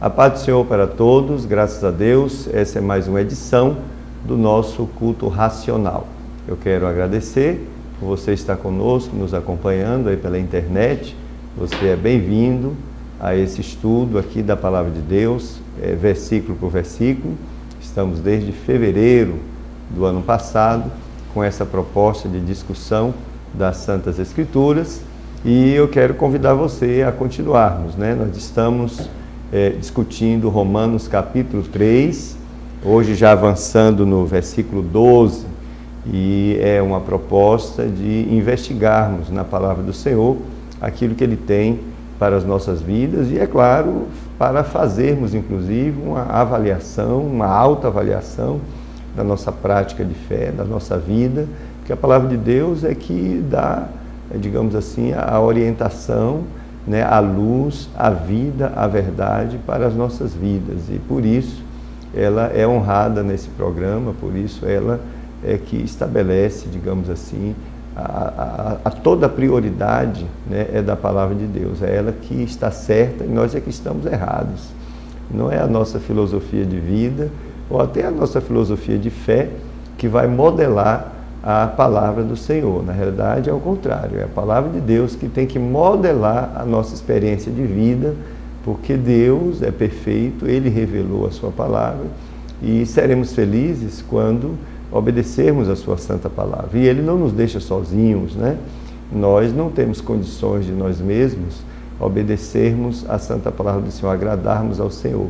A paz do Senhor para todos, graças a Deus. Essa é mais uma edição do nosso culto racional. Eu quero agradecer por você estar conosco, nos acompanhando aí pela internet. Você é bem-vindo a esse estudo aqui da Palavra de Deus, versículo por versículo. Estamos desde fevereiro do ano passado com essa proposta de discussão das Santas Escrituras e eu quero convidar você a continuarmos, né? Nós estamos discutindo Romanos capítulo 3, hoje já avançando no versículo 12, e é uma proposta de investigarmos na Palavra do Senhor aquilo que Ele tem para as nossas vidas e, é claro, para fazermos, inclusive, uma avaliação, uma autoavaliação da nossa prática de fé, da nossa vida, porque a Palavra de Deus é que dá, digamos assim, a orientação, né, a luz, a vida, a verdade para as nossas vidas. E por isso ela é honrada nesse programa, por isso ela é que estabelece, digamos assim, a toda a prioridade, né, é da Palavra de Deus. É ela que está certa e nós é que estamos errados. Não é a nossa filosofia de vida ou até a nossa filosofia de fé que vai modelar a Palavra do Senhor. Na realidade é o contrário, é a Palavra de Deus que tem que modelar a nossa experiência de vida, porque Deus é perfeito, Ele revelou a sua Palavra e seremos felizes quando obedecermos a sua santa Palavra. E Ele não nos deixa sozinhos, né? Nós não temos condições de nós mesmos obedecermos a santa Palavra do Senhor, agradarmos ao Senhor.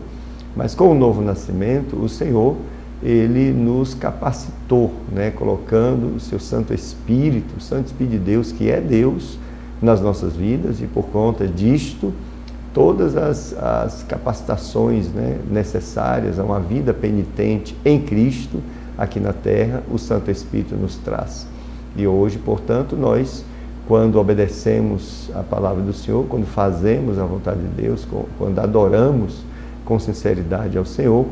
Mas com o novo nascimento, o Senhor, Ele nos capacitou, né, colocando o seu Santo Espírito, o Santo Espírito de Deus, que é Deus, nas nossas vidas, e por conta disto, todas as capacitações, né, necessárias a uma vida penitente em Cristo, aqui na terra, o Santo Espírito nos traz. E hoje, portanto, nós, quando obedecemos a palavra do Senhor, quando fazemos a vontade de Deus, quando adoramos com sinceridade ao Senhor,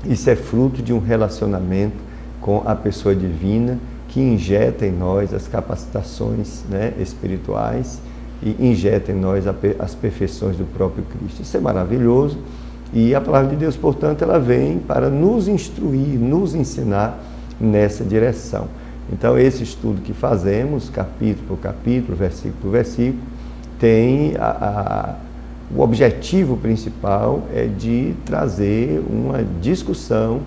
isso é fruto de um relacionamento com a pessoa divina que injeta em nós as capacitações, né, espirituais e injeta em nós as perfeições do próprio Cristo. Isso é maravilhoso e a palavra de Deus, portanto, ela vem para nos instruir, nos ensinar nessa direção. Então, esse estudo que fazemos, capítulo por capítulo, versículo por versículo, tem o objetivo principal é de trazer uma discussão,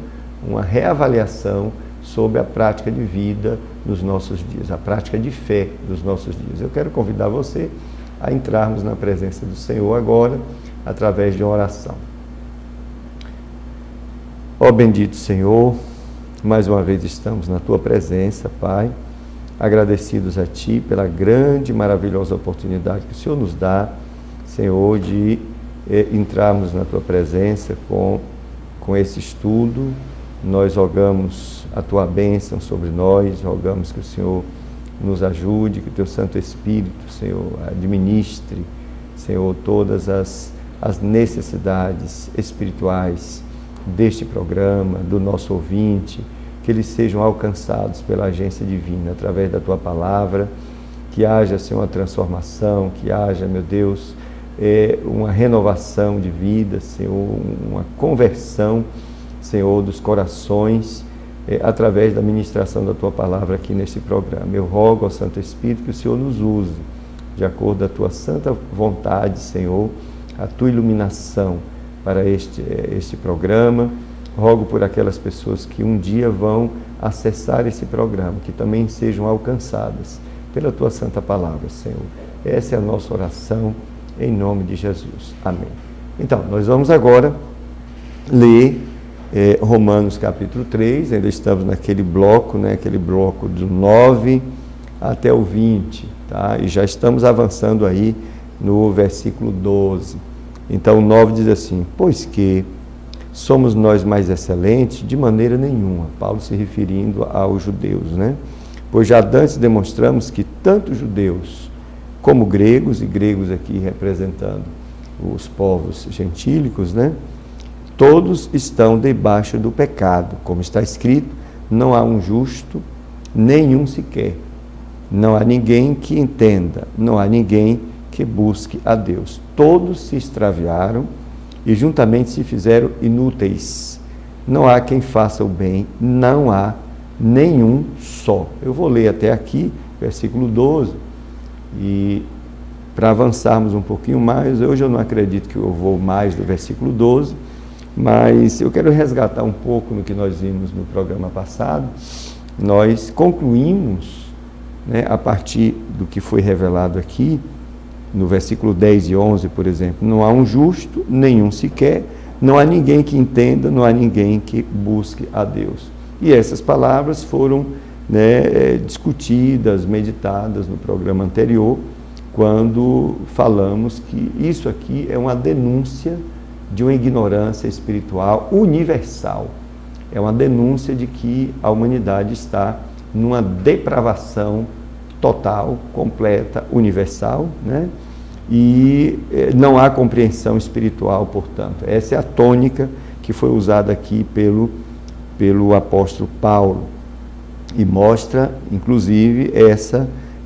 uma reavaliação sobre a prática de vida nos nossos dias, a prática de fé dos nossos dias. Eu quero convidar você a entrarmos na presença do Senhor agora, através de uma oração. Ó bendito Senhor, mais uma vez estamos na Tua presença, Pai, agradecidos a Ti pela grande e maravilhosa oportunidade que o Senhor nos dá, Senhor, de entrarmos na Tua presença com esse estudo. Nós rogamos a Tua bênção sobre nós, rogamos que o Senhor nos ajude, que o Teu Santo Espírito, Senhor, administre, Senhor, todas as necessidades espirituais deste programa, do nosso ouvinte, que eles sejam alcançados pela agência divina, através da Tua palavra, que haja, Senhor, uma transformação, que haja, meu Deus, uma renovação de vida, Senhor, uma conversão, Senhor, dos corações, através da ministração da Tua palavra aqui nesse programa. Eu rogo ao Santo Espírito que o Senhor nos use, de acordo com a Tua santa vontade, Senhor, a Tua iluminação para este programa. Rogo por aquelas pessoas que um dia vão acessar esse programa, que também sejam alcançadas pela Tua santa palavra, Senhor. Essa é a nossa oração, em nome de Jesus. Amém. Então, nós vamos agora ler Romanos capítulo 3, ainda estamos naquele bloco, né, aquele bloco do 9 até o 20, tá? E já estamos avançando aí no versículo 12. Então, o 9 diz assim: pois que somos nós mais excelentes? De maneira nenhuma. Paulo se referindo aos judeus, né? Pois já dantes demonstramos que tanto judeus como gregos, e gregos aqui representando os povos gentílicos, né? Todos estão debaixo do pecado, como está escrito: não há um justo, nenhum sequer. Não há ninguém que entenda, não há ninguém que busque a Deus. Todos se extraviaram e juntamente se fizeram inúteis. Não há quem faça o bem, não há nenhum só. Eu vou ler até aqui, versículo 12, e para avançarmos um pouquinho mais, hoje eu não acredito que eu vou mais do versículo 12, mas eu quero resgatar um pouco no que nós vimos no programa passado. Nós concluímos, né, a partir do que foi revelado aqui, no versículo 10 e 11, por exemplo, não há um justo, nenhum sequer, não há ninguém que entenda, não há ninguém que busque a Deus. E essas palavras foram, né, discutidas, meditadas no programa anterior, quando falamos que isso aqui é uma denúncia de uma ignorância espiritual universal. É uma denúncia de que a humanidade está numa depravação total, completa, universal, né? E não há compreensão espiritual, portanto. Essa é a tônica que foi usada aqui pelo apóstolo Paulo, e mostra, inclusive,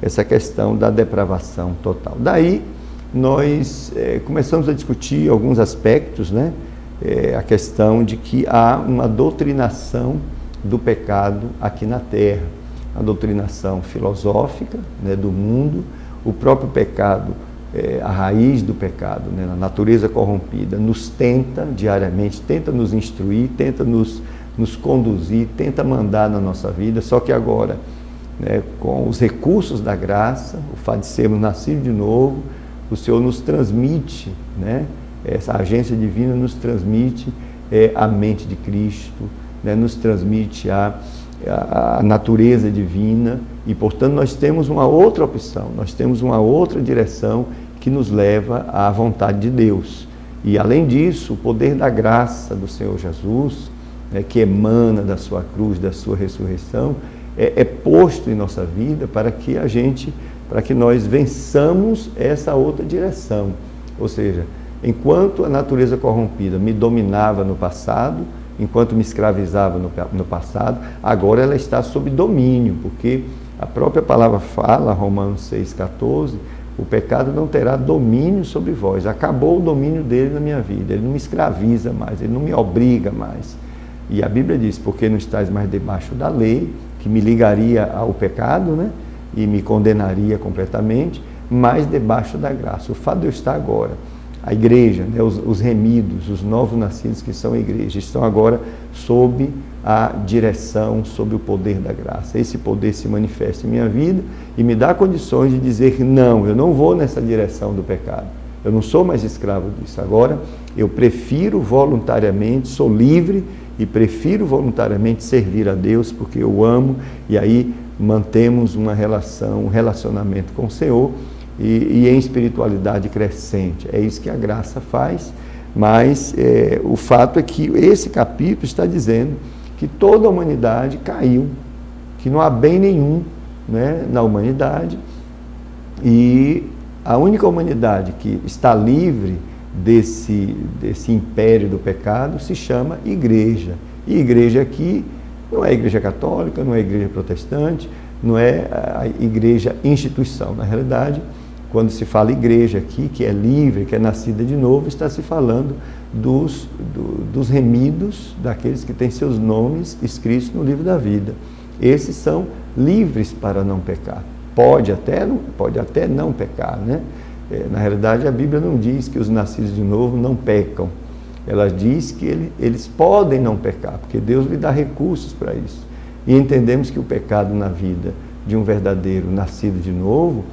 essa questão da depravação total. Daí, nós começamos a discutir alguns aspectos, né? A questão de que há uma doutrinação do pecado aqui na Terra, a doutrinação filosófica, né, do mundo, o próprio pecado, a raiz do pecado, né, a natureza corrompida, nos tenta diariamente, tenta nos instruir, tenta nos conduzir, tenta mandar na nossa vida, só que agora, né, com os recursos da graça, o fato de sermos nascidos de novo, o Senhor nos transmite, né, essa agência divina nos transmite a mente de Cristo, né, nos transmite a natureza divina, e portanto nós temos uma outra opção, nós temos uma outra direção que nos leva à vontade de Deus. E além disso, o poder da graça do Senhor Jesus, né, que emana da sua cruz, da sua ressurreição, é posto em nossa vida para que nós vençamos essa outra direção. Ou seja, enquanto a natureza corrompida me dominava no passado, enquanto me escravizava no passado, agora ela está sob domínio, porque a própria palavra fala, Romanos 6,14, o pecado não terá domínio sobre vós. Acabou o domínio dele na minha vida, ele não me escraviza mais, ele não me obriga mais. E a Bíblia diz, porque não estás mais debaixo da lei, que me ligaria ao pecado, né, e me condenaria completamente, mas debaixo da graça. O fato de eu estar agora, a igreja, né, os remidos, os novos nascidos que são a igreja, estão agora sob a direção, sob o poder da graça. Esse poder se manifesta em minha vida e me dá condições de dizer, não, eu não vou nessa direção do pecado. Eu não sou mais escravo disso. Agora, eu prefiro voluntariamente, sou livre e prefiro voluntariamente servir a Deus, porque eu amo, e aí mantemos uma relação, um relacionamento com o Senhor, e em espiritualidade crescente. É isso que a graça faz, mas o fato é que esse capítulo está dizendo que toda a humanidade caiu, que não há bem nenhum, né, na humanidade, e a única humanidade que está livre desse império do pecado se chama igreja. E igreja aqui não é a igreja católica, não é a igreja protestante, não é a igreja instituição. Na realidade, quando se fala igreja aqui, que é livre, que é nascida de novo, está se falando dos remidos, daqueles que têm seus nomes escritos no livro da vida. Esses são livres para não pecar. Pode até não pecar, né? Na realidade, a Bíblia não diz que os nascidos de novo não pecam. Ela diz que eles podem não pecar, porque Deus lhe dá recursos para isso. E entendemos que o pecado na vida de um verdadeiro nascido de novo,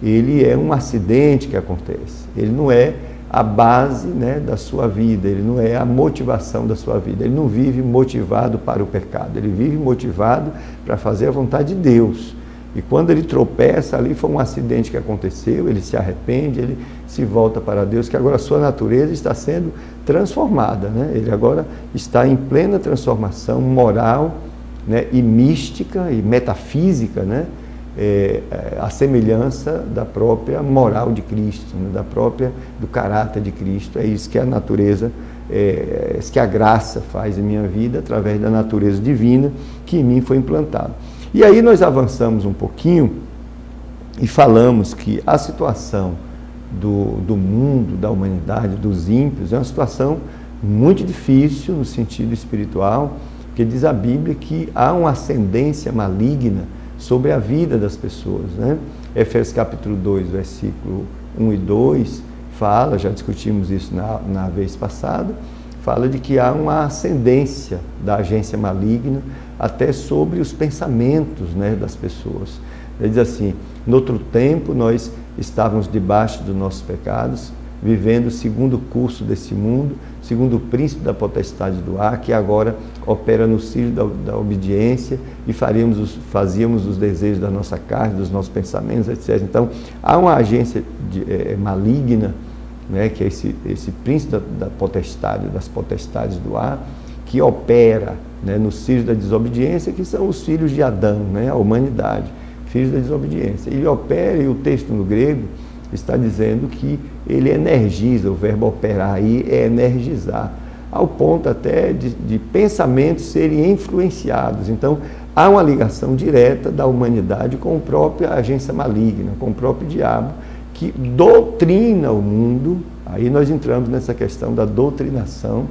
ele é um acidente que acontece. Ele não é a base, né, da sua vida, ele não é a motivação da sua vida. Ele não vive motivado para o pecado, ele vive motivado para fazer a vontade de Deus. E quando ele tropeça ali, foi um acidente que aconteceu, ele se arrepende, ele se volta para Deus, que agora a sua natureza está sendo transformada, né? Ele agora está em plena transformação moral, né, e mística e metafísica, né? A semelhança da própria moral de Cristo, né? Do caráter de Cristo. É isso que a natureza, isso que a graça faz em minha vida, através da natureza divina que em mim foi implantada. E aí nós avançamos um pouquinho e falamos que a situação do mundo, da humanidade, dos ímpios. É uma situação muito difícil no sentido espiritual, porque diz a Bíblia que há uma ascendência maligna sobre a vida das pessoas, né? Efésios capítulo 2, versículo 1 e 2, fala, já discutimos isso na vez passada, fala de que há uma ascendência da agência maligna até sobre os pensamentos, né, das pessoas. Ele diz assim: no outro tempo nós estávamos debaixo dos nossos pecados, vivendo segundo o curso desse mundo, segundo o príncipe da potestade do ar, que agora opera no círculo da obediência, e fazíamos os desejos da nossa carne, dos nossos pensamentos, etc. Então, há uma agência maligna, né, que é esse príncipe da potestade, das potestades do ar, que opera, né, no círculo da desobediência, que são os filhos de Adão, né, a humanidade, filhos da desobediência. Ele opera, e o texto no grego está dizendo que ele energiza, o verbo operar aí é energizar, ao ponto até de pensamentos serem influenciados. Então, há uma ligação direta da humanidade com a própria agência maligna, com o próprio diabo, que doutrina o mundo. Aí nós entramos nessa questão da doutrinação,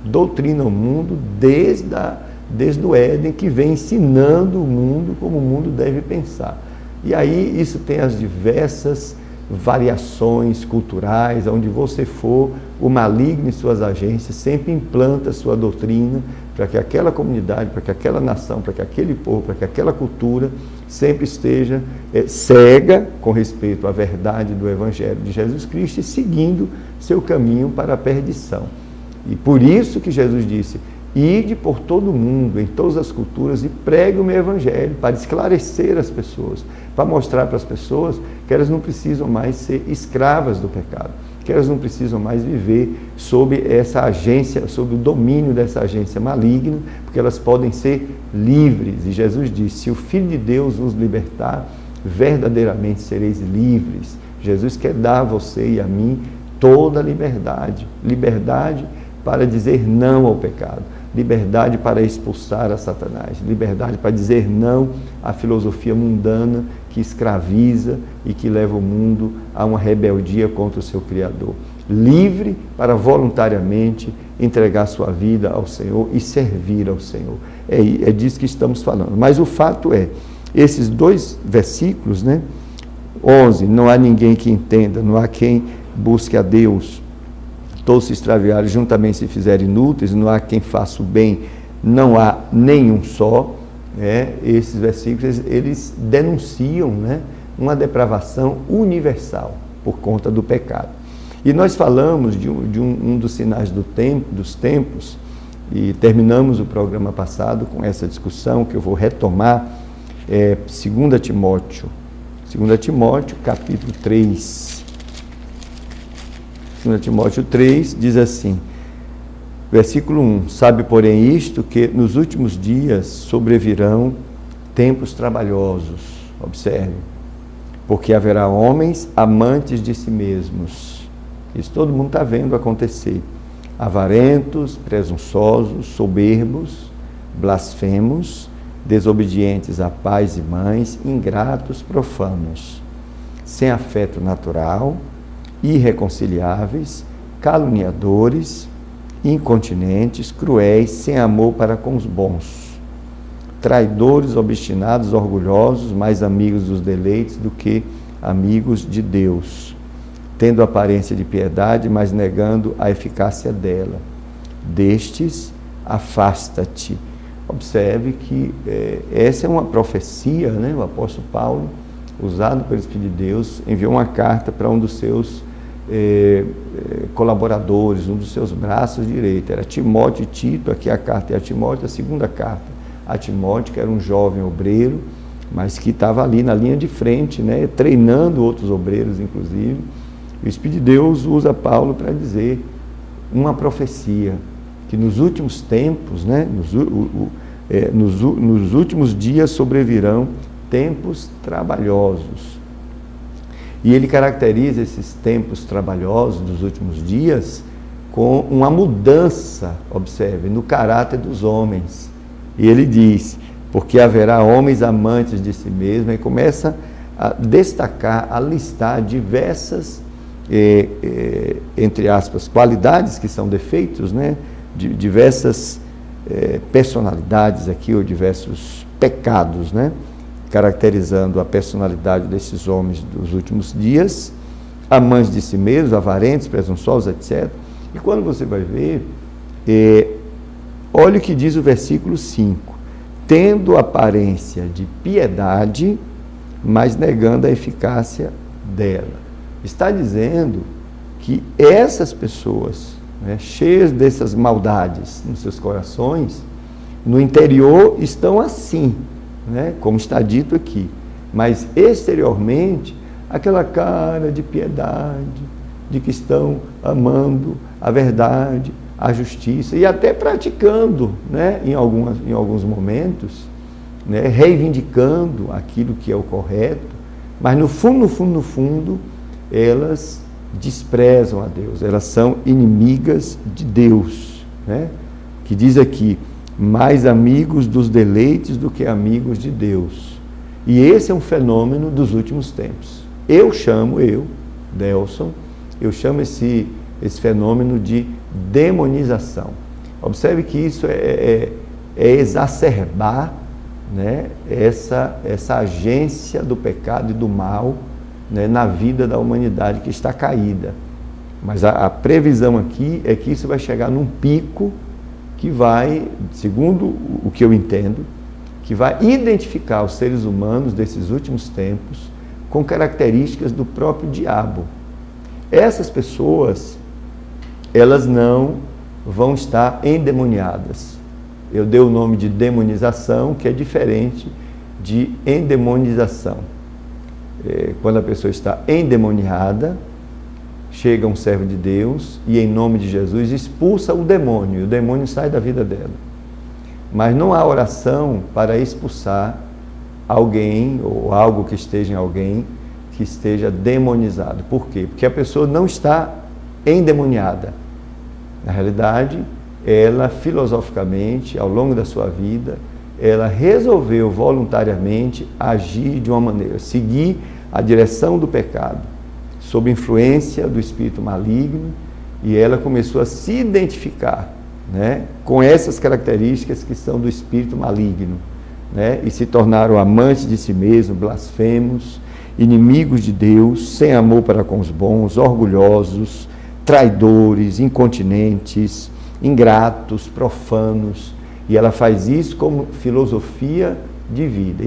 doutrina o mundo desde o Éden, que vem ensinando o mundo como o mundo deve pensar. E aí isso tem as diversas variações culturais, onde você for, o maligno e suas agências sempre implanta sua doutrina para que aquela comunidade, para que aquela nação, para que aquele povo, para que aquela cultura sempre esteja cega com respeito à verdade do Evangelho de Jesus Cristo e seguindo seu caminho para a perdição. E por isso que Jesus disse: ide por todo o mundo, em todas as culturas, e pregue o meu Evangelho, para esclarecer as pessoas, para mostrar para as pessoas que elas não precisam mais ser escravas do pecado, que elas não precisam mais viver sob essa agência, sob o domínio dessa agência maligna, porque elas podem ser livres. E Jesus disse: se o Filho de Deus vos libertar, verdadeiramente sereis livres. Jesus quer dar a você e a mim toda a liberdade, liberdade para dizer não ao pecado, liberdade para expulsar a Satanás, liberdade para dizer não à filosofia mundana que escraviza e que leva o mundo a uma rebeldia contra o seu Criador. Livre para voluntariamente entregar sua vida ao Senhor e servir ao Senhor. É disso que estamos falando. Mas o fato é, esses dois versículos, né? 11, não há ninguém que entenda, não há quem busque a Deus. Todos se extraviaram, juntamente se fizerem inúteis, não há quem faça o bem, não há nenhum só. Esses versículos, eles denunciam, né, uma depravação universal por conta do pecado. E nós falamos de um dos sinais dos tempos, e terminamos o programa passado com essa discussão, que eu vou retomar, 2 Timóteo, capítulo 3. 2 Timóteo 3 diz assim, versículo 1: sabe, porém, isto, que nos últimos dias sobrevirão tempos trabalhosos. Observe, porque haverá homens amantes de si mesmos. Isso todo mundo está vendo acontecer. Avarentos, presunçosos, soberbos, blasfemos, desobedientes a pais e mães, ingratos, profanos, sem afeto natural, irreconciliáveis, caluniadores, incontinentes, cruéis, sem amor para com os bons, traidores, obstinados, orgulhosos, mais amigos dos deleites do que amigos de Deus, tendo aparência de piedade, mas negando a eficácia dela. Destes, afasta-te. Observe que essa é uma profecia, né? O apóstolo Paulo, usado pelo Espírito de Deus, enviou uma carta para um dos seus colaboradores, um dos seus braços direitos, era Timóteo e Tito. Aqui a carta é a Timóteo, a segunda carta a Timóteo, que era um jovem obreiro, mas que estava ali na linha de frente, né, treinando outros obreiros, inclusive. E o Espírito de Deus usa Paulo para dizer uma profecia, que nos últimos tempos, né, nos últimos dias sobrevirão tempos trabalhosos. E ele caracteriza esses tempos trabalhosos dos últimos dias com uma mudança, observe, no caráter dos homens. E ele diz, porque haverá homens amantes de si mesmos, e começa a destacar, a listar diversas entre aspas, qualidades que são defeitos, né? De diversas personalidades aqui, ou diversos pecados, né? Caracterizando a personalidade desses homens dos últimos dias, amantes de si mesmos, avarentos, presunçosos, etc. E quando você vai ver, olha o que diz o versículo 5, tendo aparência de piedade, mas negando a eficácia dela. Está dizendo que essas pessoas, né, cheias dessas maldades nos seus corações, no interior estão assim, né, como está dito aqui, mas exteriormente, aquela cara de piedade, de que estão amando a verdade, a justiça, e até praticando, né, em alguns momentos, né, reivindicando aquilo que é o correto, mas no fundo, elas desprezam a Deus, elas são inimigas de Deus, né? Que diz aqui, mais amigos dos deleites do que amigos de Deus. E esse é um fenômeno dos últimos tempos. Delson, eu chamo esse fenômeno de demonização. Observe que isso é exacerbar, né, essa agência do pecado e do mal, né, na vida da humanidade que está caída. Mas a previsão aqui é que isso vai chegar num pico que vai, segundo o que eu entendo, que vai identificar os seres humanos desses últimos tempos com características do próprio diabo. Essas pessoas, elas não vão estar endemoniadas. Eu dei o nome de demonização, que é diferente de endemonização. Quando a pessoa está endemoniada, chega um servo de Deus e, em nome de Jesus, expulsa o demônio, e o demônio sai da vida dela. Mas não há oração para expulsar alguém ou algo que esteja em alguém que esteja demonizado. Por quê? Porque a pessoa não está endemoniada. Na realidade, ela filosoficamente, ao longo da sua vida, ela resolveu voluntariamente agir de uma maneira, seguir a direção do pecado, sob influência do espírito maligno, e ela começou a se identificar, né, com essas características que são do espírito maligno, né, e se tornaram amantes de si mesmo, blasfemos, inimigos de Deus, sem amor para com os bons, orgulhosos, traidores, incontinentes, ingratos, profanos. E ela faz isso como filosofia de vida.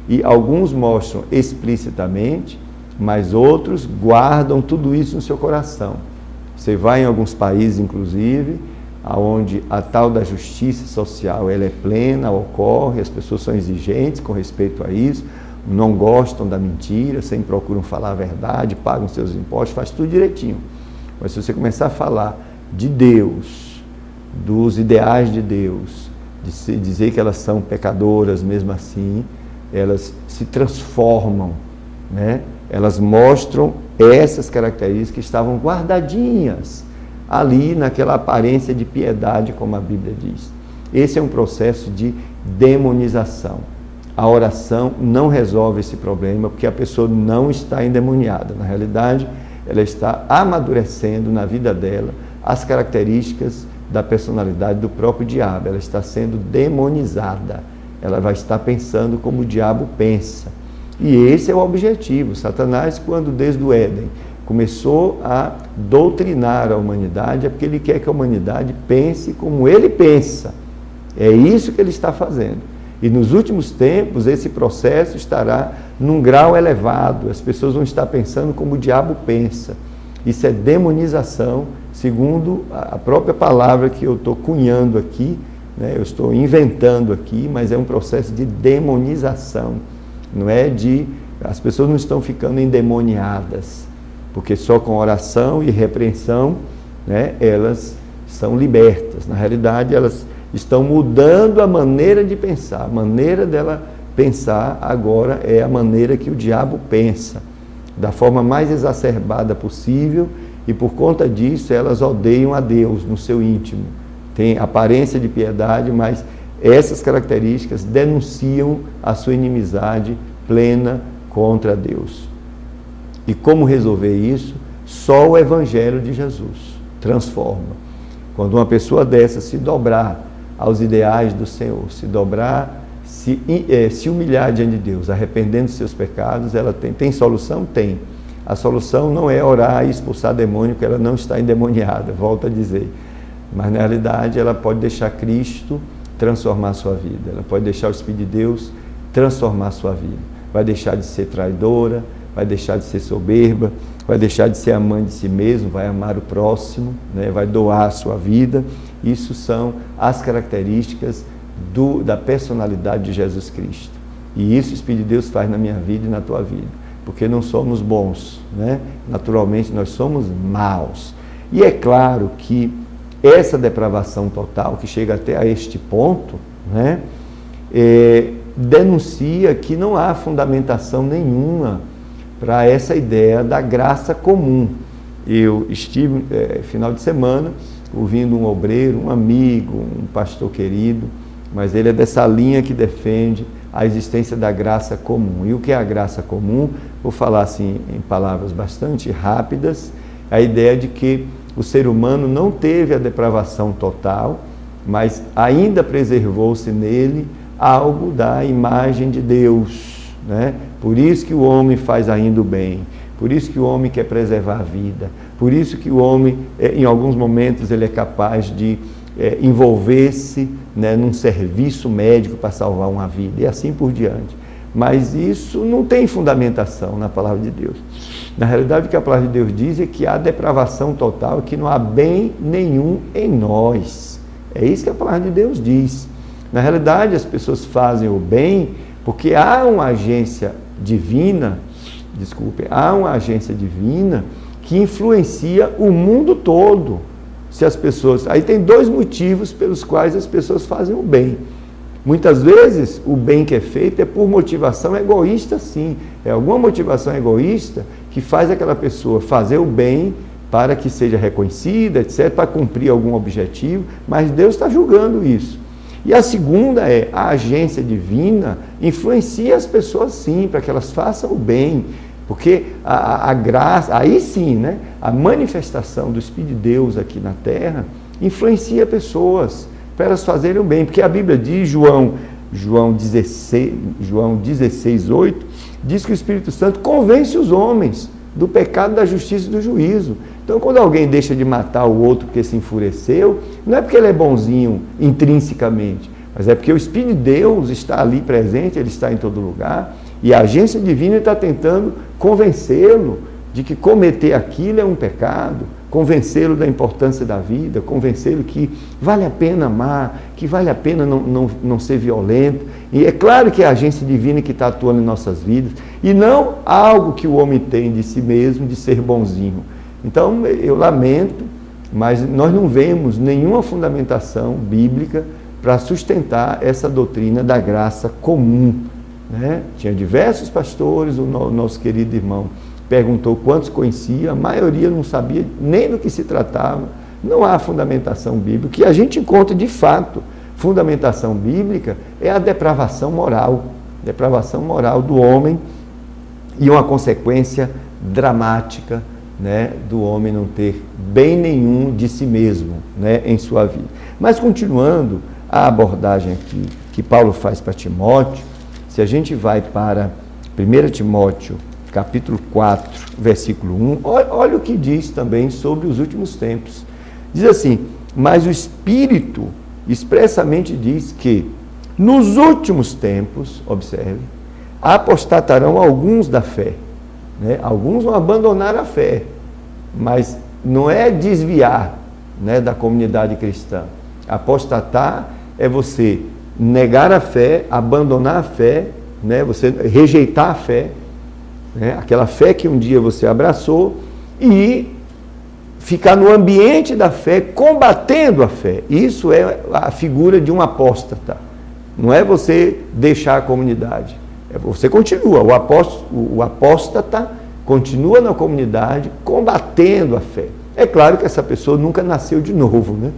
E alguns mostram explicitamente, mas outros guardam tudo isso no seu coração. Você vai em alguns países, inclusive, onde a tal da justiça social ela é plena, ocorre, as pessoas são exigentes com respeito a isso, não gostam da mentira, sempre procuram falar a verdade, pagam seus impostos, faz tudo direitinho. Mas se você começar a falar de Deus, dos ideais de Deus, de dizer que elas são pecadoras mesmo assim, elas se transformam, né? Elas mostram essas características que estavam guardadinhas ali naquela aparência de piedade, como a Bíblia diz. Esse é um processo de demonização. A oração não resolve esse problema, porque a pessoa não está endemoniada. Na realidade, ela está amadurecendo na vida dela as características da personalidade do próprio diabo. Ela está sendo demonizada. Ela vai estar pensando como o diabo pensa. E esse é o objetivo. Satanás, quando desde o Éden começou a doutrinar a humanidade, é porque ele quer que a humanidade pense como ele pensa. É isso que ele está fazendo. E nos últimos tempos, esse processo estará num grau elevado. As pessoas vão estar pensando como o diabo pensa. Isso é demonização, segundo a própria palavra que eu estou cunhando aqui, né? Eu estou inventando aqui, mas é um processo de demonização. Não é de... As pessoas não estão ficando endemoniadas, porque só com oração e repreensão, né, elas são libertas. Na realidade, elas estão mudando a maneira de pensar. A maneira dela pensar agora é a maneira que o diabo pensa, da forma mais exacerbada possível, e por conta disso elas odeiam a Deus no seu íntimo. Tem aparência de piedade, mas essas características denunciam a sua inimizade plena contra Deus. E como resolver isso? Só o Evangelho de Jesus transforma. Quando uma pessoa dessa se dobrar aos ideais do Senhor, se dobrar, se humilhar diante de Deus, arrependendo dos seus pecados, ela tem solução? Tem. A solução não é orar e expulsar demônio, porque ela não está endemoniada, volto a dizer. Mas na realidade ela pode deixar Cristo transformar a sua vida, ela pode deixar o Espírito de Deus transformar a sua vida. Vai deixar de ser traidora, vai deixar de ser soberba, vai deixar de ser amante de si mesmo, vai amar o próximo, né? Vai doar a sua vida. Isso são as características da personalidade de Jesus Cristo. E isso o Espírito de Deus faz na minha vida e na tua vida. Porque não somos bons, né? Naturalmente nós somos maus. E é claro que essa depravação total, que chega até a este ponto, né? Denuncia que não há fundamentação nenhuma para essa ideia da graça comum. Eu estive, final de semana, ouvindo um obreiro, um amigo, um pastor querido, mas ele é dessa linha que defende a existência da graça comum. E o que é a graça comum? Vou falar assim em palavras bastante rápidas, a ideia de que o ser humano não teve a depravação total, mas ainda preservou-se nele algo da imagem de Deus, né? Por isso que o homem faz ainda o bem, por isso que o homem quer preservar a vida, por isso que o homem, em alguns momentos, ele é capaz de envolver-se, né, num serviço médico para salvar uma vida, e assim por diante. Mas isso não tem fundamentação na palavra de Deus. Na realidade, o que a palavra de Deus diz é que há depravação total, que não há bem nenhum em nós. É isso que a palavra de Deus diz. Na realidade, as pessoas fazem o bem porque há uma agência divina, há uma agência divina que influencia o mundo todo. Se as pessoas... Aí tem dois motivos pelos quais as pessoas fazem o bem. Muitas vezes, o bem que é feito é por motivação egoísta, sim. É alguma motivação egoísta que faz aquela pessoa fazer o bem para que seja reconhecida, etc., para cumprir algum objetivo, mas Deus está julgando isso. E a segunda é, a agência divina influencia as pessoas, sim, para que elas façam o bem, porque a graça, aí sim, né, a manifestação do Espírito de Deus aqui na terra influencia pessoas para elas fazerem o bem, porque a Bíblia diz, João 16:8, diz que o Espírito Santo convence os homens do pecado, da justiça e do juízo. Então, quando alguém deixa de matar o outro porque se enfureceu, não é porque ele é bonzinho intrinsecamente, mas é porque o Espírito de Deus está ali presente, ele está em todo lugar, e a agência divina está tentando convencê-lo de que cometer aquilo é um pecado, convencê-lo da importância da vida, convencê-lo que vale a pena amar, que vale a pena não ser violento. E é claro que é a agência divina que está atuando em nossas vidas, e não algo que o homem tem de si mesmo, de ser bonzinho. Então, eu lamento, mas nós não vemos nenhuma fundamentação bíblica para sustentar essa doutrina da graça comum, né? Tinha diversos pastores, o nosso querido irmão perguntou quantos conhecia, a maioria não sabia nem do que se tratava. Não há fundamentação bíblica. O que a gente encontra de fato, fundamentação bíblica, é a depravação moral do homem, e uma consequência dramática, né, do homem não ter bem nenhum de si mesmo, né, em sua vida. Mas continuando a abordagem aqui que Paulo faz para Timóteo, se a gente vai para 1 Timóteo capítulo 4, versículo 1, olha o que diz também sobre os últimos tempos. Diz assim: mas o Espírito expressamente diz que nos últimos tempos, observe, apostatarão alguns da fé, né? Alguns vão abandonar a fé, mas não é desviar, né, da comunidade cristã. Apostatar é você negar a fé, abandonar a fé, né, você rejeitar a fé, né, aquela fé que um dia você abraçou, e ficar no ambiente da fé, combatendo a fé. Isso é a figura de um apóstata. Não é você deixar a comunidade. Você continua, o apóstata continua na comunidade combatendo a fé. É claro que essa pessoa nunca nasceu de novo, né?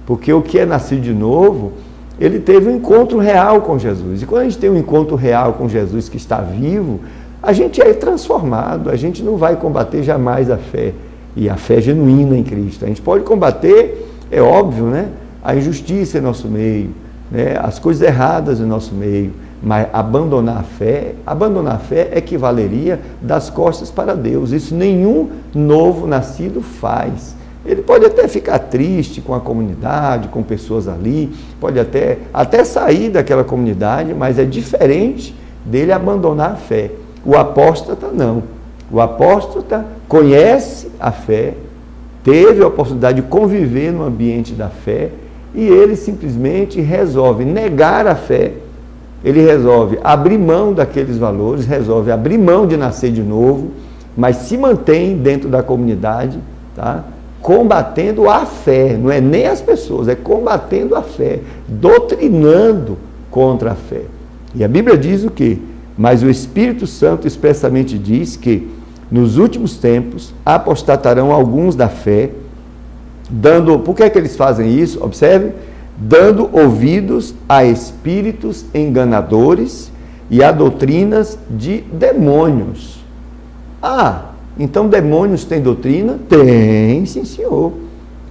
Porque o que é nascido de novo, ele teve um encontro real com Jesus. E quando a gente tem um encontro real com Jesus que está vivo, a gente é transformado, a gente não vai combater jamais a fé. e a fé genuína em Cristo. A gente pode combater, é óbvio, né, a injustiça em nosso meio, né, as coisas erradas em nosso meio, mas abandonar a fé equivaleria das costas para Deus. Isso nenhum novo nascido faz. Ele pode até ficar triste com a comunidade, com pessoas ali, pode até sair daquela comunidade, mas é diferente dele abandonar a fé. O apóstata não. O apóstata conhece a fé, teve a oportunidade de conviver no ambiente da fé, e ele simplesmente resolve negar a fé. Ele resolve abrir mão daqueles valores, resolve abrir mão de nascer de novo, mas se mantém dentro da comunidade, tá? Combatendo a fé, não é nem as pessoas, é combatendo a fé, doutrinando contra a fé. E a Bíblia diz o quê? Mas o Espírito Santo expressamente diz que nos últimos tempos apostatarão alguns da fé, por que é que eles fazem isso? Observe, dando ouvidos a espíritos enganadores e a doutrinas de demônios. Então demônios têm doutrina? Tem, sim senhor.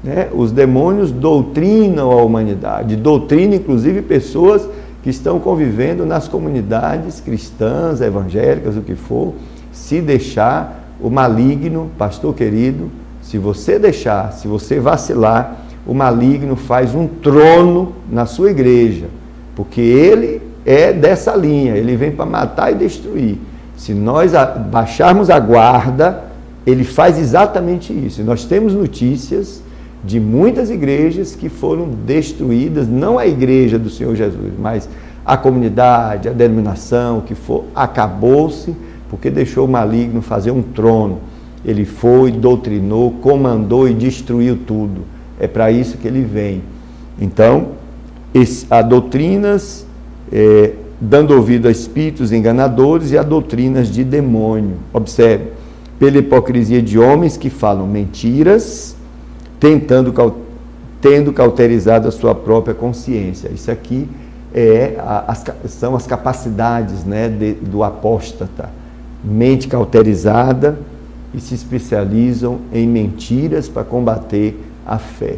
Né? Os demônios doutrinam a humanidade, doutrinam inclusive pessoas que estão convivendo nas comunidades cristãs, evangélicas, o que for. Se deixar, o maligno, pastor querido, se você deixar, se você vacilar, o maligno faz um trono na sua igreja, porque ele é dessa linha, ele vem para matar e destruir. Se nós baixarmos a guarda, ele faz exatamente isso. E nós temos notícias de muitas igrejas que foram destruídas, não a igreja do Senhor Jesus, mas a comunidade, a denominação, o que for, acabou-se, porque deixou o maligno fazer um trono. Ele foi, doutrinou, comandou e destruiu tudo. É para isso que ele vem. Então, há doutrinas, dando ouvido a espíritos enganadores e a doutrinas de demônio. Observe, pela hipocrisia de homens que falam mentiras, tendo cauterizado a sua própria consciência. Isso aqui são as capacidades, né, do apóstata. Mente cauterizada e se especializam em mentiras para combater a fé.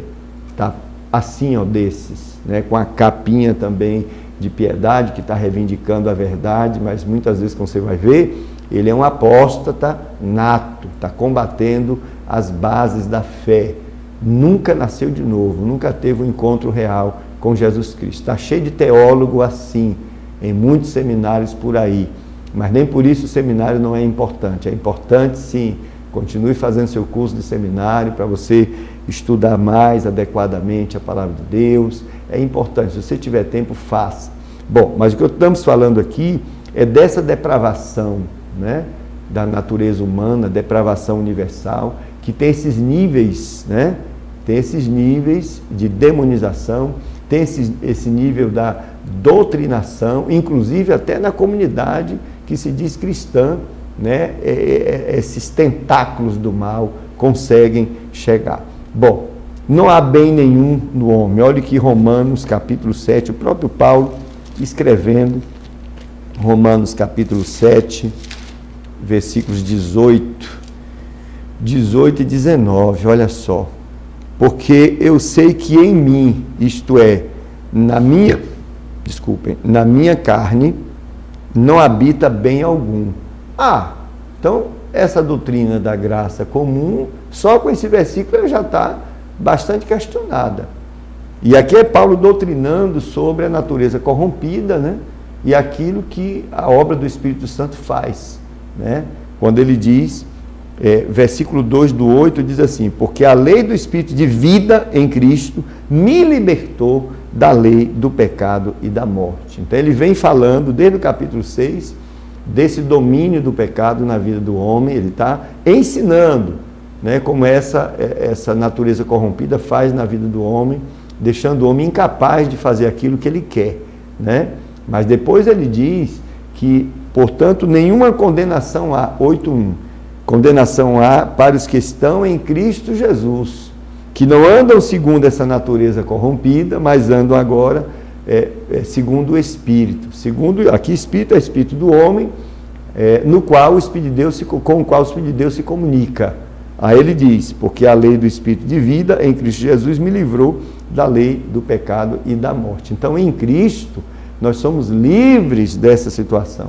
Tá assim, desses, né, com a capinha também de piedade, que está reivindicando a verdade, mas muitas vezes, como você vai ver, ele é um apóstata nato, está combatendo as bases da fé. Nunca nasceu de novo, nunca teve um encontro real com Jesus Cristo. Está cheio de teólogo assim, em muitos seminários por aí, mas nem por isso o seminário não é importante. É importante sim, continue fazendo seu curso de seminário para você estudar mais adequadamente a palavra de Deus. É importante, se você tiver tempo, faça. Bom, mas o que estamos falando aqui é dessa depravação, né, da natureza humana, depravação universal, que tem esses níveis, né, tem esses níveis de demonização, tem esse nível da doutrinação, inclusive até na comunidade que se diz cristã, né, esses tentáculos do mal conseguem chegar. Bom, não há bem nenhum no homem. Olha que Romanos capítulo 7, o próprio Paulo escrevendo, Romanos capítulo 7, versículos 18 e 19, olha só. Porque eu sei que em mim, isto é, na minha carne, não habita bem algum. Então essa doutrina da graça comum, só com esse versículo já está bastante questionada. E aqui é Paulo doutrinando sobre a natureza corrompida, né? E aquilo que a obra do Espírito Santo faz, né? Quando ele diz, versículo 2 do 8, diz assim: porque a lei do Espírito de vida em Cristo me libertou da lei do pecado e da morte. Então ele vem falando desde o capítulo 6 desse domínio do pecado na vida do homem. Ele está ensinando, né, como essa natureza corrompida faz na vida do homem, deixando o homem incapaz de fazer aquilo que ele quer, né? Mas depois ele diz que, portanto, nenhuma condenação há, 8:1, condenação há para os que estão em Cristo Jesus, que não andam segundo essa natureza corrompida, mas andam agora segundo o Espírito. Aqui Espírito é Espírito do homem, com o qual o Espírito de Deus se comunica. Aí ele diz, porque a lei do Espírito de vida em Cristo Jesus me livrou da lei do pecado e da morte. Então, em Cristo, nós somos livres dessa situação.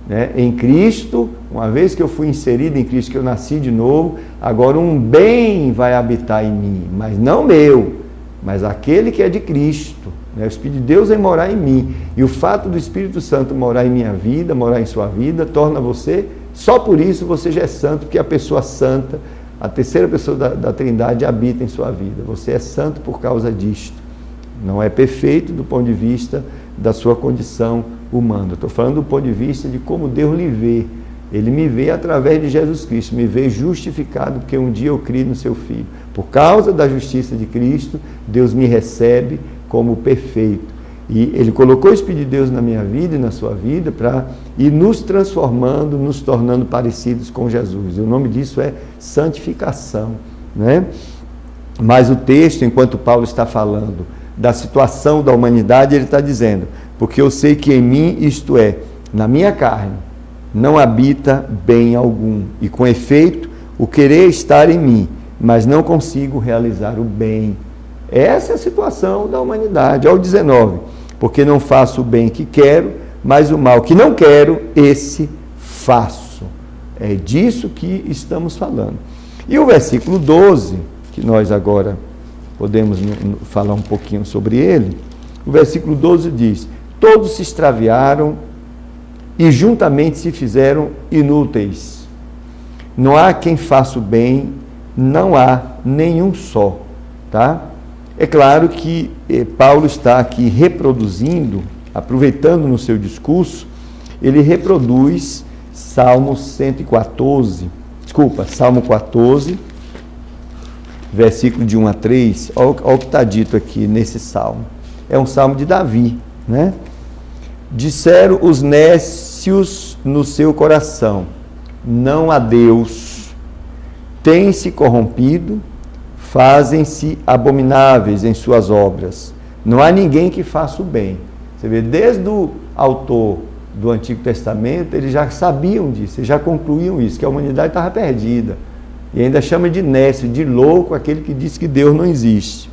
Né? Em Cristo, uma vez que eu fui inserido em Cristo, que eu nasci de novo, agora um bem vai habitar em mim, mas não meu, mas aquele que é de Cristo. Né? O Espírito de Deus vem morar em mim. E o fato do Espírito Santo morar em minha vida, morar em sua vida, torna você, só por isso você já é santo, porque a pessoa santa, a terceira pessoa da Trindade habita em sua vida. Você é santo por causa disto. Não é perfeito do ponto de vista da sua condição humana. Estou falando do ponto de vista de como Deus lhe vê. Ele me vê através de Jesus Cristo, me vê justificado, porque um dia eu criei no seu Filho. Por causa da justiça de Cristo, Deus me recebe como perfeito. E Ele colocou o Espírito de Deus na minha vida e na sua vida para ir nos transformando, nos tornando parecidos com Jesus. E o nome disso é santificação. Né? Mas o texto, enquanto Paulo está falando da situação da humanidade, ele está dizendo, porque eu sei que em mim, isto é, na minha carne, não habita bem algum, e com efeito, o querer estar em mim, mas não consigo realizar o bem. Essa é a situação da humanidade. Ao 19, porque não faço o bem que quero, mas o mal que não quero, esse faço. É disso que estamos falando. E o versículo 12, que nós agora podemos falar um pouquinho sobre ele, o versículo 12 diz, todos se extraviaram e juntamente se fizeram inúteis. Não há quem faça o bem, não há nenhum só. Tá? É claro que Paulo está aqui reproduzindo, aproveitando no seu discurso, ele reproduz Salmo 14, versículo de 1 a 3, olha o que está dito aqui nesse salmo. É um salmo de Davi, né? Disseram os nécios no seu coração, não há Deus, têm-se corrompido, fazem-se abomináveis em suas obras, não há ninguém que faça o bem. Você vê, desde o autor do Antigo Testamento, eles já sabiam disso, eles já concluíam isso, que a humanidade estava perdida. E ainda chama de nécio, de louco, aquele que diz que Deus não existe.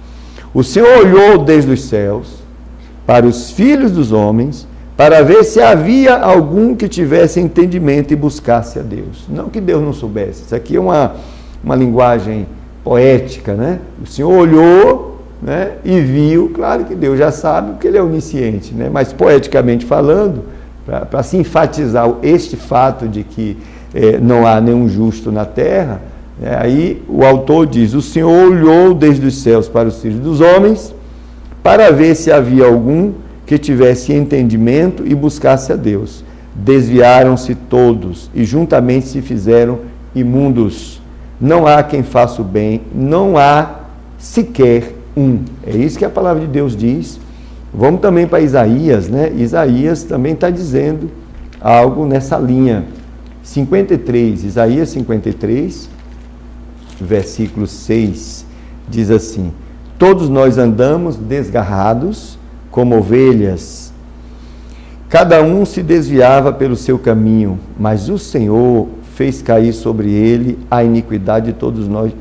O Senhor olhou desde os céus para os filhos dos homens, para ver se havia algum que tivesse entendimento e buscasse a Deus. Não que Deus não soubesse, isso aqui é uma linguagem poética, né? O Senhor olhou, né, e viu, claro que Deus já sabe, porque Ele é onisciente, né? Mas poeticamente falando, para se enfatizar este fato de que não há nenhum justo na terra, aí o autor diz, o Senhor olhou desde os céus para os filhos dos homens, para ver se havia algum que tivesse entendimento e buscasse a Deus. Desviaram-se todos e juntamente se fizeram imundos. Não há quem faça o bem, não há sequer um. É isso que a palavra de Deus diz. Vamos também para Isaías, né? Isaías também está dizendo algo nessa linha. 53, Isaías 53, versículo 6, diz assim, todos nós andamos desgarrados, como ovelhas, cada um se desviava pelo seu caminho, mas o Senhor fez cair sobre ele a iniquidade de todos nós,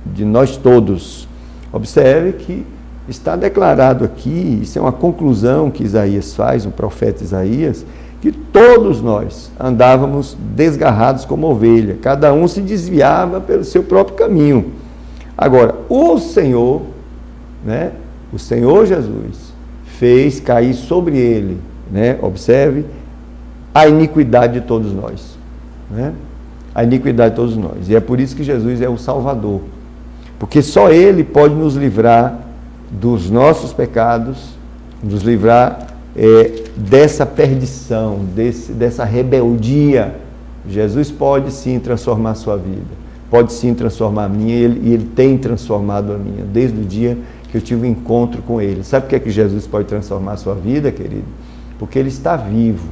de nós todos. Observe que está declarado aqui, isso é uma conclusão que Isaías faz, o profeta Isaías, que todos nós andávamos desgarrados como ovelha, cada um se desviava pelo seu próprio caminho. Agora, o Senhor, né, o Senhor Jesus, fez cair sobre ele, né, observe, a iniquidade de todos nós. Né? A iniquidade de todos nós. E é por isso que Jesus é o Salvador. Porque só Ele pode nos livrar dos nossos pecados, nos livrar dessa perdição, dessa rebeldia. Jesus pode sim transformar a sua vida, pode sim transformar a minha, e Ele tem transformado a minha, desde o dia que eu tive um encontro com Ele. Sabe por que Jesus pode transformar a sua vida, querido? Porque Ele está vivo,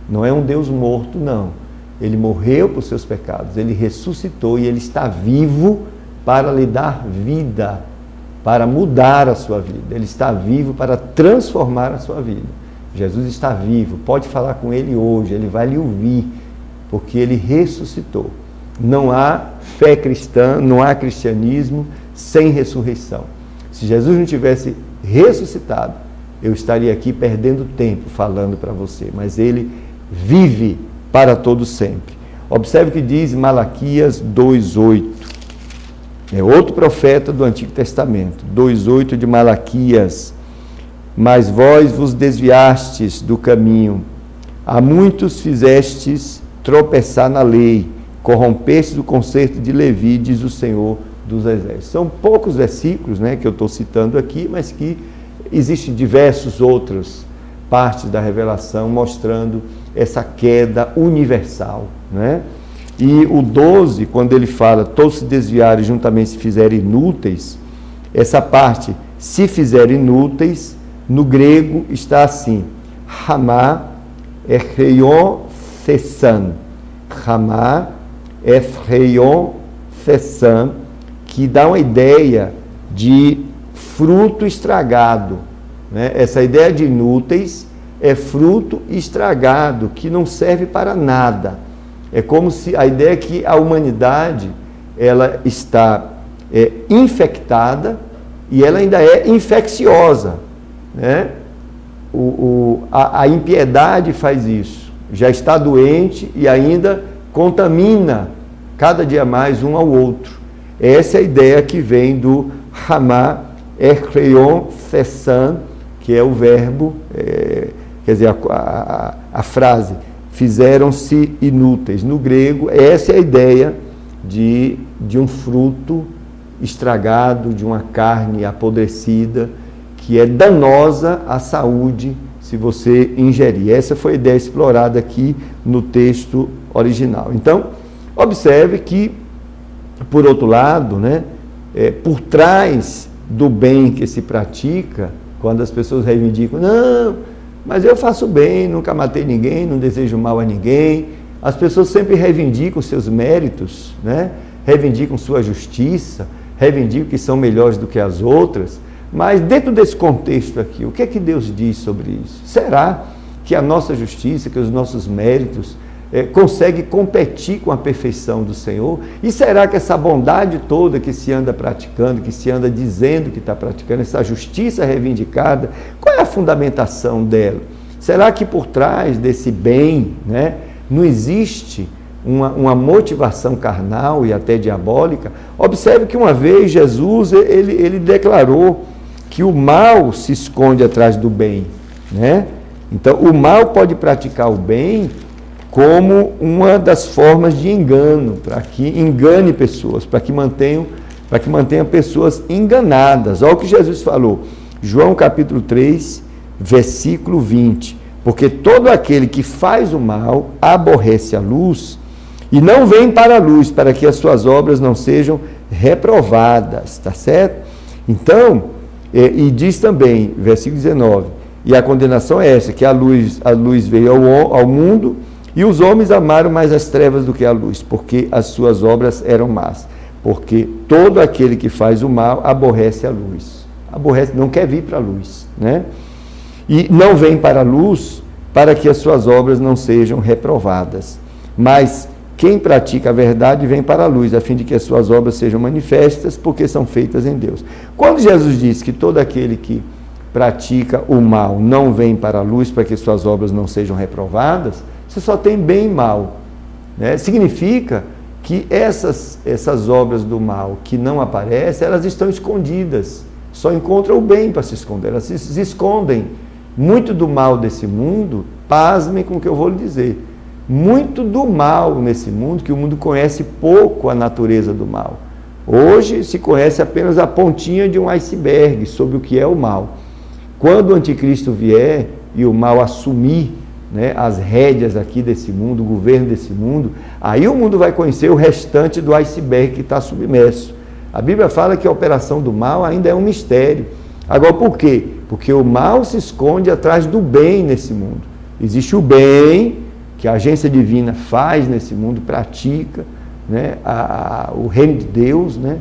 não é um Deus morto, não. Ele morreu por seus pecados, Ele ressuscitou e Ele está vivo para lhe dar vida, para mudar a sua vida. Ele está vivo para transformar a sua vida. Jesus está vivo, pode falar com Ele hoje, Ele vai lhe ouvir, porque Ele ressuscitou. Não há fé cristã, não há cristianismo sem ressurreição. Se Jesus não tivesse ressuscitado, eu estaria aqui perdendo tempo falando para você, mas ele vive para todo sempre. Observe o que diz Malaquias 2:8. É outro profeta do Antigo Testamento. 2:8 de Malaquias. Mas vós vos desviastes do caminho, a muitos fizestes tropeçar na lei, corrompestes o concerto de Levi, diz o Senhor dos Exércitos. São poucos versículos, né, que eu estou citando aqui, mas que existem diversas outras partes da revelação mostrando essa queda universal, né? E o 12, quando ele fala, todos se desviaram e juntamente se fizeram inúteis, essa parte, se fizeram inúteis, no grego está assim, Hamá Echreion Thessan, Hamá Echreion Thessan, que dá uma ideia de fruto estragado, né? Essa ideia de inúteis é fruto estragado, que não serve para nada. É como se a ideia é que a humanidade ela está infectada e ela ainda é infecciosa, né? A impiedade faz isso, já está doente e ainda contamina cada dia mais um ao outro. Essa é a ideia que vem do Hamá Echreion Thessan, que é o verbo, quer dizer, a frase, fizeram-se inúteis. No grego, essa é a ideia de um fruto estragado, de uma carne apodrecida, que é danosa à saúde se você ingerir. Essa foi a ideia explorada aqui no texto original. Então, observe que, por outro lado, né, por trás do bem que se pratica, quando as pessoas reivindicam, não, mas eu faço bem, nunca matei ninguém, não desejo mal a ninguém, as pessoas sempre reivindicam seus méritos, né? Reivindicam sua justiça, reivindicam que são melhores do que as outras, mas dentro desse contexto aqui, o que é que Deus diz sobre isso? Será que a nossa justiça, que os nossos méritos consegue competir com a perfeição do Senhor? E será que essa bondade toda que se anda praticando, que se anda dizendo que está praticando, essa justiça reivindicada, qual é a fundamentação dela? Será que por trás desse bem, né, não existe uma motivação carnal e até diabólica? Observe que uma vez Jesus ele declarou que o mal se esconde atrás do bem, né? Então o mal pode praticar o bem como uma das formas de engano, para que engane pessoas, para que mantenha pessoas enganadas. Olha o que Jesus falou, João capítulo 3, versículo 20, porque todo aquele que faz o mal aborrece a luz e não vem para a luz, para que as suas obras não sejam reprovadas, tá certo? Então, e diz também, versículo 19, e a condenação é essa, que a luz veio ao mundo, e os homens amaram mais as trevas do que a luz, porque as suas obras eram más. Porque todo aquele que faz o mal aborrece a luz. Aborrece, não quer vir para a luz, né? E não vem para a luz para que as suas obras não sejam reprovadas. Mas quem pratica a verdade vem para a luz, a fim de que as suas obras sejam manifestas, porque são feitas em Deus. Quando Jesus diz que todo aquele que pratica o mal não vem para a luz para que suas obras não sejam reprovadas, você só tem bem e mal, né? Significa que essas obras do mal que não aparecem, elas estão escondidas, só encontram o bem para se esconder, elas se escondem. Muito do mal desse mundo, pasmem com o que eu vou lhe dizer, muito do mal nesse mundo, que o mundo conhece pouco a natureza do mal. Hoje se conhece apenas a pontinha de um iceberg sobre o que é o mal. Quando o anticristo vier e o mal assumir, né, as rédeas aqui desse mundo, o governo desse mundo, aí o mundo vai conhecer o restante do iceberg que está submerso. A Bíblia fala que a operação do mal ainda é um mistério. Agora, por quê? Porque o mal se esconde atrás do bem nesse mundo. Existe o bem que a agência divina faz nesse mundo, pratica, né, o reino de Deus, né,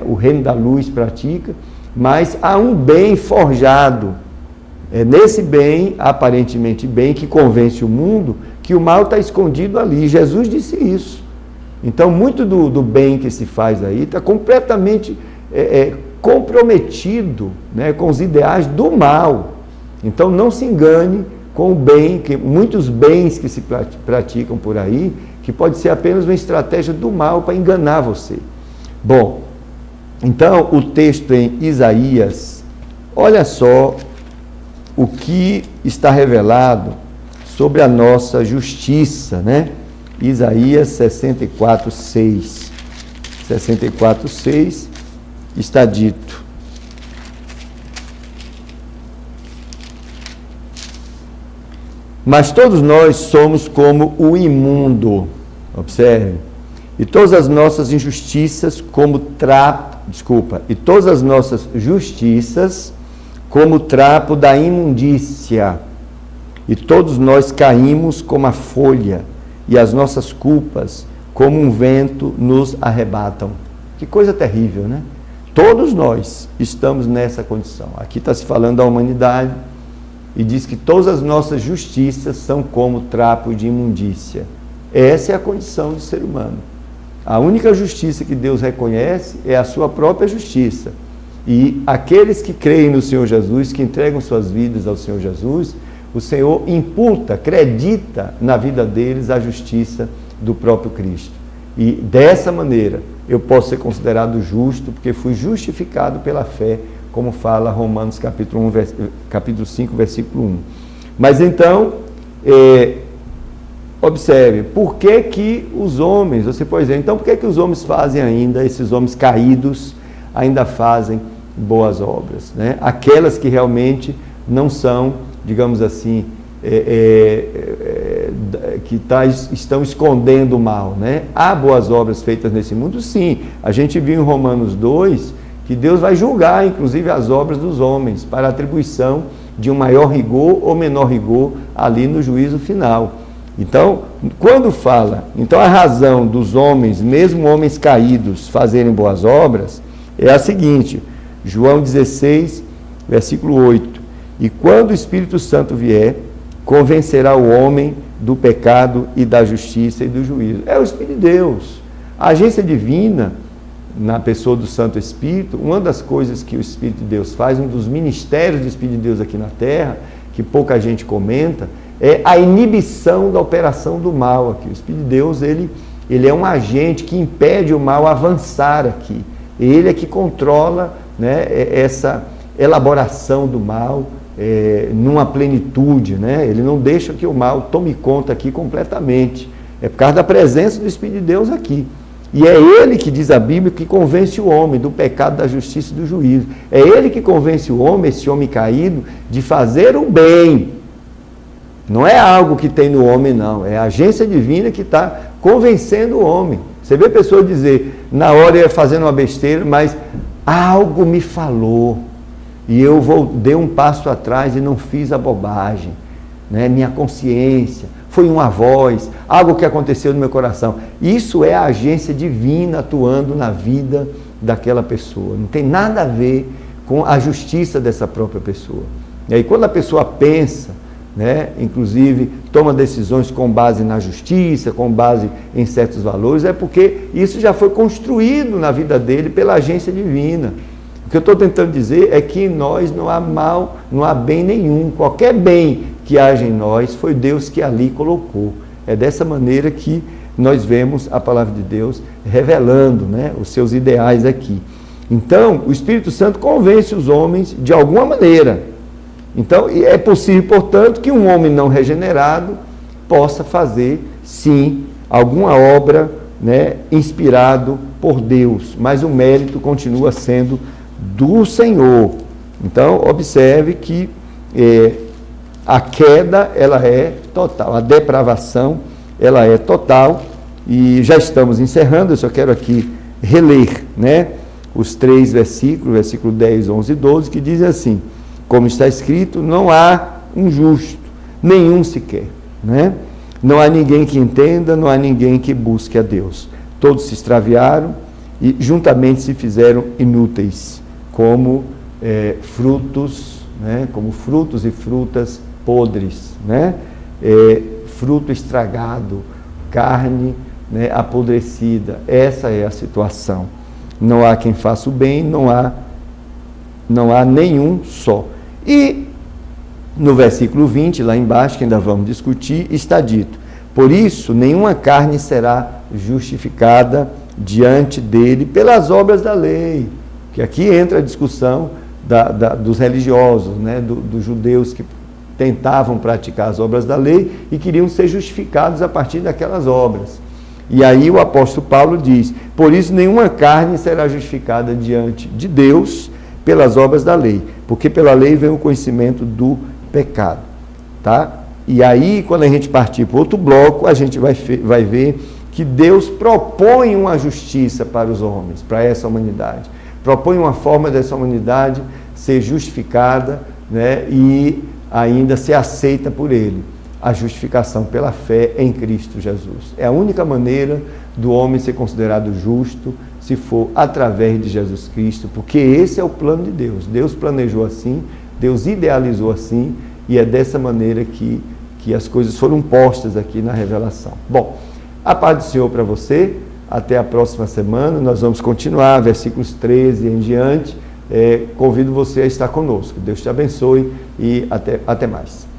o reino da luz pratica, mas há um bem forjado. É nesse bem, aparentemente bem, que convence o mundo que o mal está escondido ali. Jesus disse isso. Então, muito do bem que se faz aí está completamente comprometido, né, com os ideais do mal. Então, não se engane com o bem, que muitos bens que se praticam por aí, que pode ser apenas uma estratégia do mal para enganar você. Bom, então, o texto em Isaías, olha só o que está revelado sobre a nossa justiça, né? Isaías 64:6. 64:6 está dito: mas todos nós somos como o imundo, observe, e todas as nossas injustiças como e todas as nossas justiças como trapo da imundícia, e todos nós caímos como a folha, e as nossas culpas como um vento nos arrebatam. Que coisa terrível, né? Todos nós estamos nessa condição. Aqui está se falando da humanidade, e diz que todas as nossas justiças são como trapo de imundícia. Essa é a condição do ser humano. A única justiça que Deus reconhece é a sua própria justiça. E aqueles que creem no Senhor Jesus, que entregam suas vidas ao Senhor Jesus, o Senhor imputa, acredita na vida deles a justiça do próprio Cristo. E dessa maneira eu posso ser considerado justo, porque fui justificado pela fé, como fala Romanos capítulo 5, versículo 1. Mas então, observe, por que os homens, você pode dizer, então por que os homens fazem ainda, esses homens caídos, ainda fazem boas obras, né? Aquelas que realmente não são, digamos assim, estão escondendo o mal, né? Há boas obras feitas nesse mundo, sim. A gente viu em Romanos 2 que Deus vai julgar, inclusive, as obras dos homens, para a atribuição de um maior rigor ou menor rigor ali no juízo final. Então, quando fala, então a razão dos homens, mesmo homens caídos, fazerem boas obras, é a seguinte: João 16, versículo 8: e quando o Espírito Santo vier, convencerá o homem do pecado e da justiça e do juízo. É o Espírito de Deus. A agência divina, na pessoa do Santo Espírito, uma das coisas que o Espírito de Deus faz, um dos ministérios do Espírito de Deus aqui na Terra, que pouca gente comenta, é a inibição da operação do mal aqui. O Espírito de Deus, ele é um agente que impede o mal avançar aqui. Ele é que controla, né, essa elaboração do mal numa plenitude, né? Ele não deixa que o mal tome conta aqui completamente. É por causa da presença do Espírito de Deus aqui. E é ele que, diz a Bíblia, que convence o homem do pecado, da justiça e do juízo. É ele que convence o homem, esse homem caído, de fazer o bem. Não é algo que tem no homem, não. É a agência divina que está convencendo o homem. Você vê a pessoa dizer, na hora eu ia fazendo uma besteira, mas algo me falou, e eu dei um passo atrás e não fiz a bobagem, né? Minha consciência, foi uma voz, algo que aconteceu no meu coração. Isso é a agência divina atuando na vida daquela pessoa. Não tem nada a ver com a justiça dessa própria pessoa. E aí quando a pessoa pensa, né, inclusive toma decisões com base na justiça, com base em certos valores, é porque isso já foi construído na vida dele pela agência divina. O que eu estou tentando dizer é que em nós não há mal, não há bem nenhum. Qualquer bem que haja em nós foi Deus que ali colocou. É dessa maneira que nós vemos a palavra de Deus revelando, né, os seus ideais aqui. Então, o Espírito Santo convence os homens de alguma maneira. Então, é possível, portanto, que um homem não regenerado possa fazer, sim, alguma obra, né, inspirado por Deus, mas o mérito continua sendo do Senhor. Então, observe que a queda, ela é total, a depravação, ela é total, e já estamos encerrando. Eu só quero aqui reler, né, os 3 versículos, versículo 10, 11 e 12, que dizem assim: como está escrito, não há um justo, nenhum sequer, né? Não há ninguém que entenda, não há ninguém que busque a Deus. Todos se extraviaram e juntamente se fizeram inúteis, como frutos, né? Como frutos e frutas podres, né? Fruto estragado, carne né, apodrecida. Essa é a situação. Não há quem faça o bem, não há nenhum só. E no versículo 20, lá embaixo, que ainda vamos discutir, está dito: por isso, nenhuma carne será justificada diante dele pelas obras da lei. Que aqui entra a discussão dos religiosos, né, dos judeus que tentavam praticar as obras da lei e queriam ser justificados a partir daquelas obras. E aí o apóstolo Paulo diz: por isso nenhuma carne será justificada diante de Deus pelas obras da lei, porque pela lei vem o conhecimento do pecado, tá? E aí, quando a gente partir para outro bloco, a gente vai ver que Deus propõe uma justiça para os homens, para essa humanidade. Propõe uma forma dessa humanidade ser justificada, né, e ainda ser aceita por Ele. A justificação pela fé em Cristo Jesus. É a única maneira do homem ser considerado justo, se for através de Jesus Cristo, porque esse é o plano de Deus. Deus planejou assim, Deus idealizou assim, e é dessa maneira que as coisas foram postas aqui na revelação. Bom, a paz do Senhor para você. Até a próxima semana. Nós vamos continuar, versículos 13 em diante. Convido você a estar conosco. Deus te abençoe e até mais.